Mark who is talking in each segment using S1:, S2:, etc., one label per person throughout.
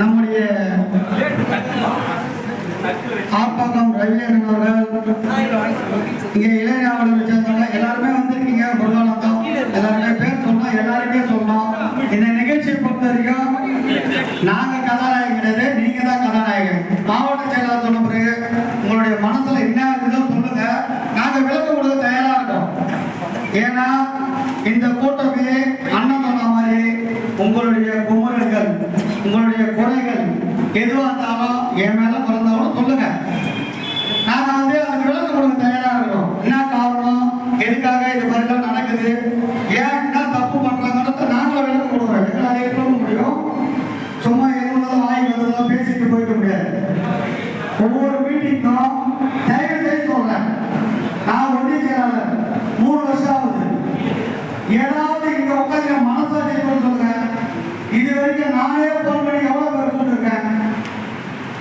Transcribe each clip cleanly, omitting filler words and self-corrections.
S1: நம்முடைய ஆர்ப்பாக்கம் ரவியன் அவர்கள் இங்கே இளைஞர்கள் சேர்ந்தவங்க எல்லாருமே வந்திருக்கீங்க. பொருளாதாரம் எல்லாருமே பேர் சொன்னோம், எல்லாருமே சொன்னோம். இந்த நிகழ்ச்சியை பொறுத்த வரைக்கும் நாங்க கதாநாயகன் கிடையாது, நீங்க தான் கதாநாயகன். மாவட்ட செயலாளர் சொன்ன பிறகு உங்களுடைய மனசுல என்ன இருக்குதோ சொல்லுங்க, நாங்க விளக்கம் கொடுக்க தயாரா இருக்கோம். ஏன்னா இந்த கூட்டமே அண்ணன் சொன்ன மாதிரி உங்களுடைய குமுறல்கள், உங்களுடைய குறைகள் எதுவாக இருந்தாலும் என் மேல பிறந்தாலும் சொல்லுங்க. நாங்க அதுக்கு விளக்கம் கொடுக்க தயாரா இருக்கோம். என்ன காரணம், எதுக்காக இது மாதிரிலாம் நடக்குது, ஏன் என்ன தப்பு பண்றாங்கன்னு நாங்களும் விளக்கம் கொடுக்குறோம். எங்களால் சொல்ல முடியும். சும்மா எதுவும் வாங்கி வந்ததெல்லாம் பேசிட்டு போயிட முடியாது. ஒவ்வொரு மீட்டிங்கும் தயவு செய்து சொல்றேன், நான் ஒன்றிய செயலாளர் 3 வருஷம் ஆகுது. ஏதாவது இங்க உட்காந்து மனசாட்சி சொல்லுங்க. இது வரைக்கும் நானே போன் பண்ணி எவ்வளவு பேர் கூப்பிட்டுருக்கேன்,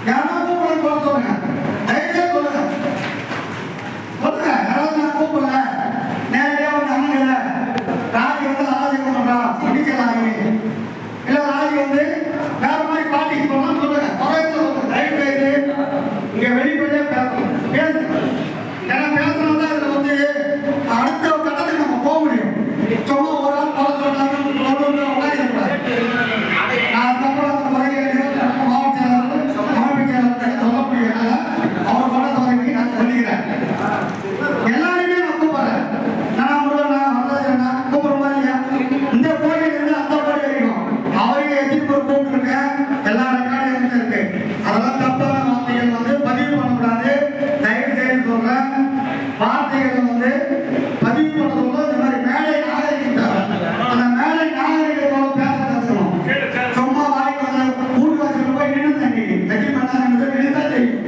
S1: யாராவது சொல்ல சொல்லுங்க, தயவுசெய்து சொல்லுங்க சொல்லுங்க. யாராவது நான் கூப்பிடல, நேரடியாக வந்து அண்ணன் ராஜி வந்து ஆலோசனை பண்றா முடிக்கலாம், இல்ல ராஜி வந்து வேற மாதிரி பாட்டிக்கு போனா சொல்லுங்க. சொல்லுங்க தயவு செய்து இங்க வெளிப்படையா பேசணும், பேசுங்க. ஏன்னா பேசணும் தான் இதுல வந்து அடுத்த கட்டத்துக்கு நம்ம போக முடியும். சும்மா ஒரு ஆள் போல சொன்னாங்க நான் அதுக்கப்புறம் அந்த முறையை மாவட்ட அமைப்பு செயலாளர் சொல்ல முடியாது. அவர் பண்ண தொடங்கி நான் சொல்லிக்கிறேன். எல்லாருமே நான் கூப்பிடுறேன். நான் வரதா கூப்பிடுற மாதிரி இந்த கோயிலிருந்து அந்த கோயில் வரைக்கும் அவரையும் எதிர்ப்பு கூப்பிட்டுருக்கேன். எல்லா ரெக்கார்டும் இருக்கு. அதெல்லாம் தப்பான வார்த்தைகள் வந்து பதிவு பண்ணக்கூடாது. தயவு செய்து சொல்றேன், வார்த்தைகள் வந்து பதிவு பண்ணதுள்ள இந்த மாதிரி மேடை நாகரிகம், அந்த மேடை நாகரிகத்தோட பேச கற்றுக்கணும். சும்மா வாய்க்கு வந்து வீட்டுவாசல் போய் நின்று தண்ணி கட்சி பண்ணாங்க நின்றுதான் தெரியும்.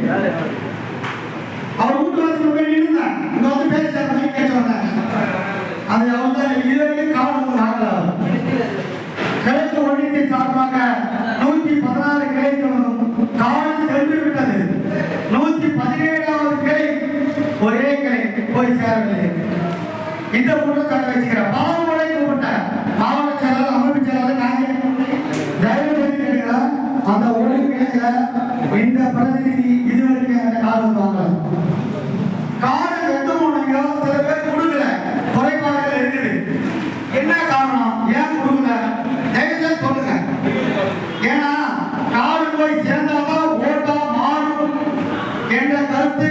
S1: அவர் வீட்டுவாசல் போய் நின்றுதான் இங்க வந்து பேச கேட்டு அது அவர் தான் இதுவரைக்கும் காவல் ஆகலாம். கிழக்கு ஒன்றியத்தை சார்பாக 116 கிளைகளும் காவல் சென்று விட்டது. 117வது கிளை ஒரே கிளை போய் சேரவில்லை. இந்த கூட்டத்தை வச்சுக்கிற பல முறை கூப்பிட்ட மாவட்ட செயலாளர் அமைப்பு செயலாளர் நாங்கள் தயவு செய்து கேட்கிறோம். அந்த ஒழுங்கில இந்த பிரதிநிதி இதுவரைக்கும் அந்த காலம் வாங்கல. காலம் எந்த மூலமையோ சில பேர் கொடுக்கல, குறைபாடுகள் இருக்குது. என்ன காரணம், ஏன் கொடுக்கல தயவுசெய்து சொல்லுங்க. ஏன்னா காடு போய் சேர்ந்தாதான் ஓட்டா மாறும் என்ற கருத்து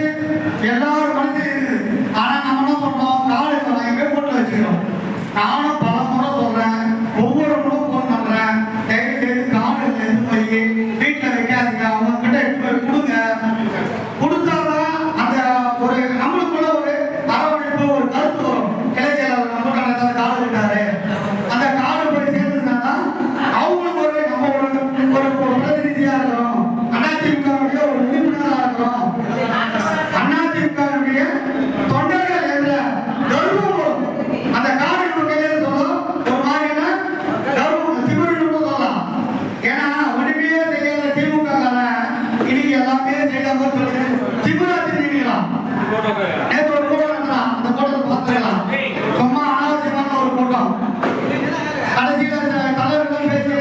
S1: எல்லாரும் மனதில் இருக்குது. ஆனா நம்ம என்ன பண்றோம், காடு போட்டு வச்சுக்கிறோம். நானும் பல முறை சொல்றேன், ஒவ்வொரு முறை போன் பண்றேன், தயவு செய்து காடு எடுத்து போய் வீட்டில் வைக்காதீங்க, அவங்க கிட்ட எடுத்து போய் கொடுங்க. கொடுத்தாதான் அந்த ஒரு நம்மளுக்குள்ள ஒரு அரவணைப்பு, ஒரு கருத்து வரும். கிளை செயலாளர் நம்ம கடந்த காடு விட்டாரு, அந்த காடு போய் சேர்ந்துருந்தாதான் அவங்களுக்கு ஒரு நம்ம ஒரு பிரதிநிதியா இருக்கிறோம், அதிமுகவுடைய ஒரு உறுப்பினராக இருக்கிறோம், அதிமுகவுடைய தொண்டர்கள் என்ற கர்வம் அந்த காடு கையில சொல்லும். ஒரு மாதிரியான கர்வம் திமிரு சொல்லலாம். ஏன்னா ஒன்றுமே செய்யாத திமுக இன்னைக்கு எல்லாமே செய்யாம சொல்லி திமிரா தெரிஞ்சுக்கலாம். நேற்று ஒரு கூட்டம் நடத்தலாம், அந்த கூட்டத்தை பார்த்துக்கலாம். சும்மா அனாவசியமான ஒரு கூட்டம். கடைசியில தலைவர்கள் பேசி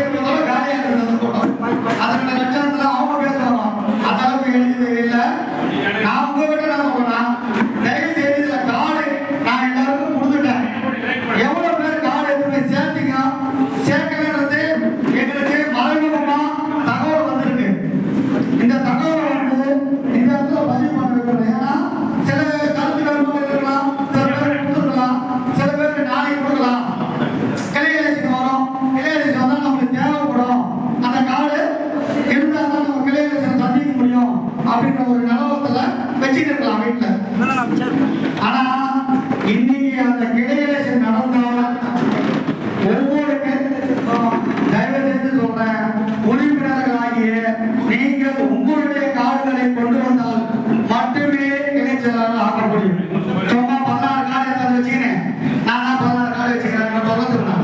S1: காலியா இருந்தது அந்த கூட்டம். அதனால லட்சணத்துல அவங்க பேசுவாங்க, அந்த அளவுக்கு எழுதி இல்லை. நான் உங்ககிட்ட நான் சொல்றேன், தயவு செய்து இதுல காடு நான் எல்லாருக்கும் கொடுத்துட்டேன். எவ்வளவு பேர் காடு எடுத்து சேர்த்தீங்க, சேர்க்கலன்றது எங்களுக்கு மறைமுகமா தகவல் வந்திருக்கு. இந்த தகவல் வந்து இந்த இடத்துல பதிவு பண்ண வைக்கணும். ஏன்னா சில கருத்து வேறுபாடு இருக்கலாம், சில பேர் கொடுத்துருக்கலாம், சில பேர் நாளைக்கு கொடுக்கலாம். கிளையரசுக்கு வரும், கிளையரசு வந்தா நமக்கு தேவைப்படும், அந்த காடு இருந்தால் தான் நம்ம கிளையரசை சந்திக்க முடியும் அப்படின்ற ஒரு நிலவரத்துல வச்சுட்டு இருக்கலாம் வீட்டுல. ஆனா இன்னைக்கு அந்த கிளையரசு நடந்தால் ஒவ்வொரு தயவு செய்து சொல்றேன், உறுப்பினர்களாகிய நீங்கள் உங்களுடைய காடுகளை கொண்டு வந்தால் மட்டுமே இளைஞர்களால் ஆக்க முடியும். சும்மா 16 காடு வச்சுக்கிறேன், நான் 16 காடு வச்சுக்கிறேன் சொல்ல.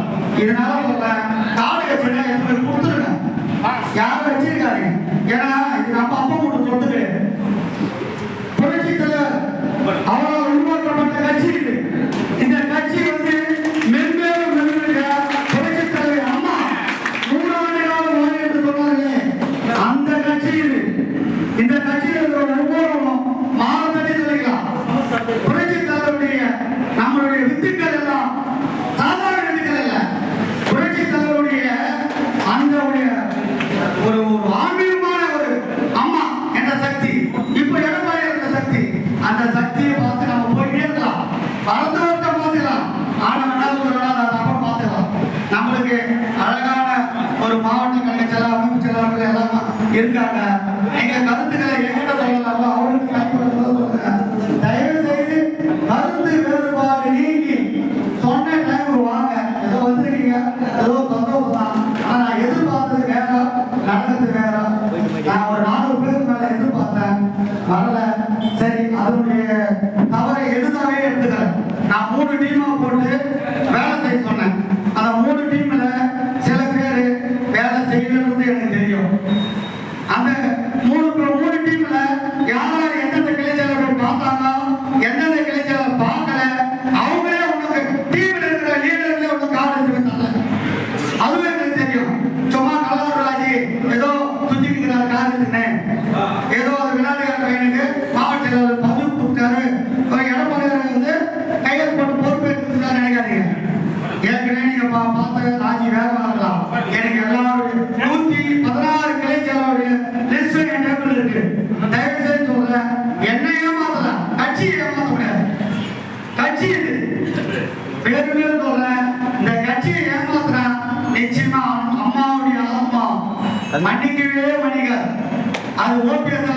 S1: இதனால சொல்றேன், காடு வச்சுருந்தா எப்படி கொடுத்துருங்க, யாரும் வச்சிருக்காருங்க. ஏன்னா இது நம்ம அப்பா மட்டும் சொத்து கிடையாது, மாவட்ட கல்வி செயலாளர், அமைப்பு செயலாளர்கள் எல்லாம் இருக்காங்க. நீங்க கருத்துக்களை எங்கிட்ட சொல்லலாமோ அவருக்கு தயவு செய்து கருத்து வேறுபாடு நீங்கி சொன்ன டைமுக்கு வாங்க. ஏதோ வந்திருக்கீங்க, ஏதோ தொந்தரவு தான். ஆனா நான் எதிர்பார்த்தது வேற, நடந்தது வேற. நான் ஒரு 4 பேருக்கு மேல எதிர்பார்த்தேன், வரல. சரி, அதனுடைய தவறை எதுதாவே எடுத்துக்கிறேன். நான் 3 டீமா போட்டு வேலை செய்ய சொன்னேன். அந்த 3 டீம்ல சில பேர் வேலை செய்யணும்னு எனக்கு தெரியும். அந்த 3 டீம்ல யாராவது எந்தெந்த கிளைச்சலர்கள் பார்த்தாங்க, எந்தெந்த கிளைச்சலர் பார்க்கல, அவங்களே உனக்கு டீம்ல இருக்கிற லீடர்களே உனக்கு கார்டு எடுத்துட்டாங்க. அதுவே எனக்கு தெரியும். சும்மா கலவராஜி ஏதோ சுத்திட்டு இருக்கிறார் கார்டு எடுத்துனேன், ஏதோ அது விளையாடுகிற பையனுக்கு மாவட்ட செயலாளர் பதிவு கொடுத்தாரு, எடப்பாடியார் வந்து கையில் போட்டு பொறுப்பேற்றுட்டாரு நினைக்காதீங்க. ஏற்கனவே நீங்க பார்த்த ராஜி வேற வரலாம். எனக்கு எல்லாருடைய 116 கிளை செயலாளருடைய லிஸ்ட் என் டேபிள் இருக்கு. தயவு செய்து சொல்றேன், என்ன ஏமாத்தலாம், கட்சியை ஏமாத்த முடியாது. கட்சி இது பேருமே சொல்றேன், இந்த கட்சியை ஏமாத்துறா நிச்சயமா அம்மாவுடைய ஆத்மா மன்னிக்கவே மன்னிக்காது. அது ஓபிஎஸ்